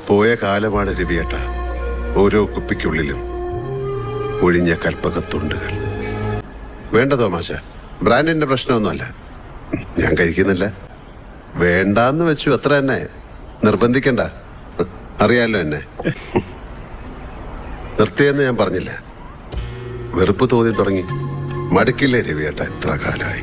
പോയ കാലമാണ് രവിയേട്ട. ഓരോ കുപ്പിക്കുള്ളിലും ഒഴിഞ്ഞ കൽപ്പകത്തുണ്ടുകൾ. വേണ്ട തോമാശ, ബ്രാൻഡിന്റെ പ്രശ്നമൊന്നുമല്ല. ഞാൻ കഴിക്കുന്നില്ല. വേണ്ടാന്ന് വെച്ചു, അത്ര തന്നെ. നിർബന്ധിക്കണ്ട, അറിയാലോ എന്നെ. നിർത്തിയെന്ന് ഞാൻ പറഞ്ഞില്ല. വെറുപ്പ് തോന്നി തുടങ്ങി. മടുക്കില്ലേ രവിയേട്ട? എത്ര കാലമായി.